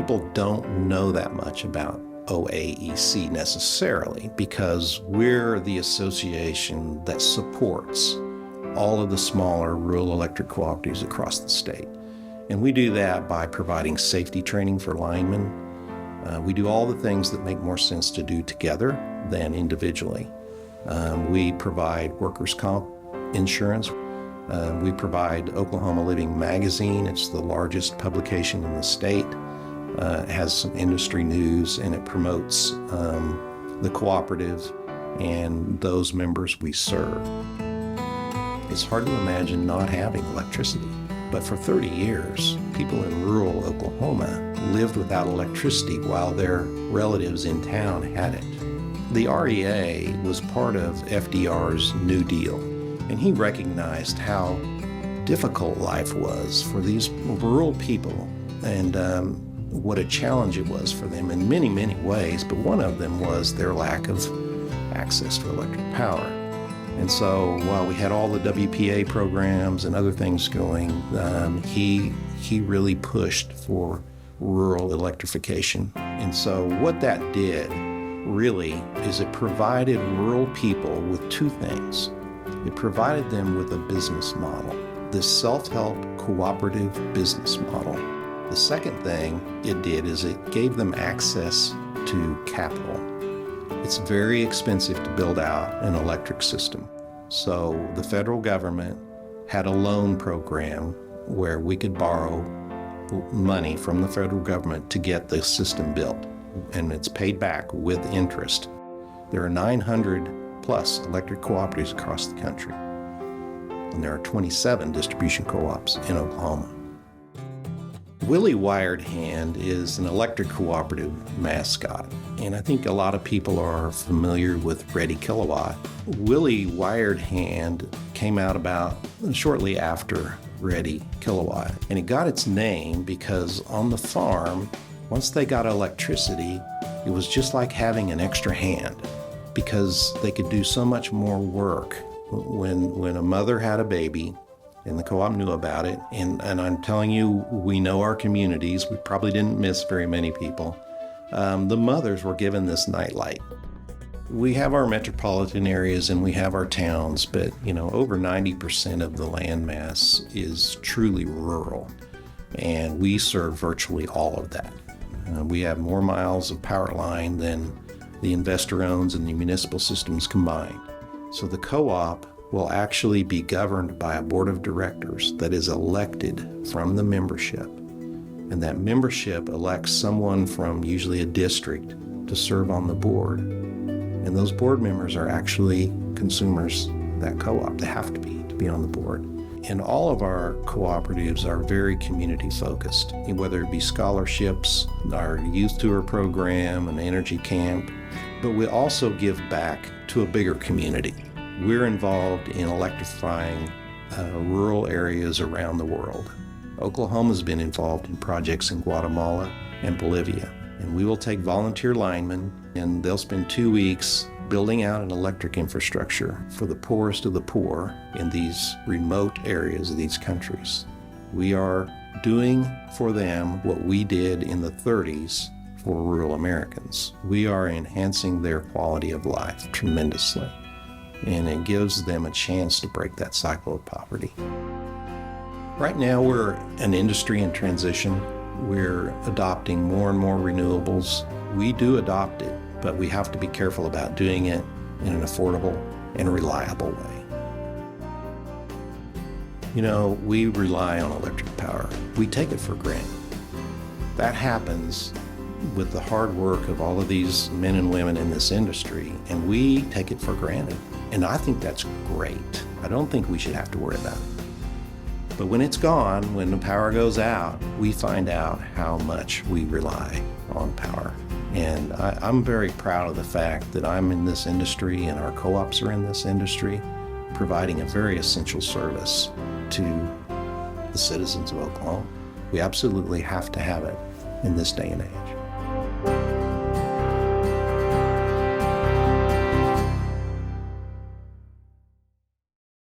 people don't know that much about OAEC necessarily because we're the association that supports all of the smaller rural electric cooperatives across the state. And we do that by providing safety training for linemen. We do all the things that make more sense to do together than individually. We provide workers' comp insurance. We provide Oklahoma Living Magazine. It's the largest publication in the state. It has some industry news, and it promotes the cooperative and those members we serve. It's hard to imagine not having electricity, but for 30 years, people in rural Oklahoma lived without electricity while their relatives in town had it. The REA was part of FDR's New Deal, and he recognized how difficult life was for these rural people and what a challenge it was for them in many, many ways, but one of them was their lack of access to electric power. And so while we had all the WPA programs and other things going, he really pushed for rural electrification. And so what that did really is it provided rural people with two things. It provided them with a business model, this self-help cooperative business model. The second thing it did is it gave them access to capital. It's very expensive to build out an electric system. So the federal government had a loan program where we could borrow money from the federal government to get the system built, and it's paid back with interest. There are 900 plus electric cooperatives across the country, and there are 27 distribution co-ops in Oklahoma. Willie Wired Hand is an electric cooperative mascot, and I think a lot of people are familiar with Ready Kilowatt. Willie Wired Hand came out about shortly after Ready Kilowatt, and it got its name because on the farm, once they got electricity, it was just like having an extra hand because they could do so much more work. When a mother had a baby, and the co-op knew about it, and I'm telling you, we know our communities. We probably didn't miss very many people. The mothers were given this nightlight. We have our metropolitan areas and we have our towns, but over 90% of the landmass is truly rural, and we serve virtually all of that. We have more miles of power line than the investor-owns and the municipal systems combined. So the co-op will actually be governed by a board of directors that is elected from the membership. And that membership elects someone from usually a district to serve on the board. And those board members are actually consumers of that co-op. They have to be on the board. And all of our cooperatives are very community focused, whether it be scholarships, our youth tour program, an energy camp, but we also give back to a bigger community. We're involved in electrifying rural areas around the world. Oklahoma's been involved in projects in Guatemala and Bolivia. And we will take volunteer linemen, and they'll spend 2 weeks building out an electric infrastructure for the poorest of the poor in these remote areas of these countries. We are doing for them what we did in the 30s for rural Americans. We are enhancing their quality of life tremendously, and it gives them a chance to break that cycle of poverty. Right now, we're an industry in transition. We're adopting more and more renewables. We do adopt it, but we have to be careful about doing it in an affordable and reliable way. We rely on electric power. We take it for granted. That happens with the hard work of all of these men and women in this industry, and we take it for granted. And I think that's great. I don't think we should have to worry about it. But when it's gone, when the power goes out, we find out how much we rely on power. And I'm very proud of the fact that I'm in this industry and our co-ops are in this industry, providing a very essential service to the citizens of Oklahoma. We absolutely have to have it in this day and age.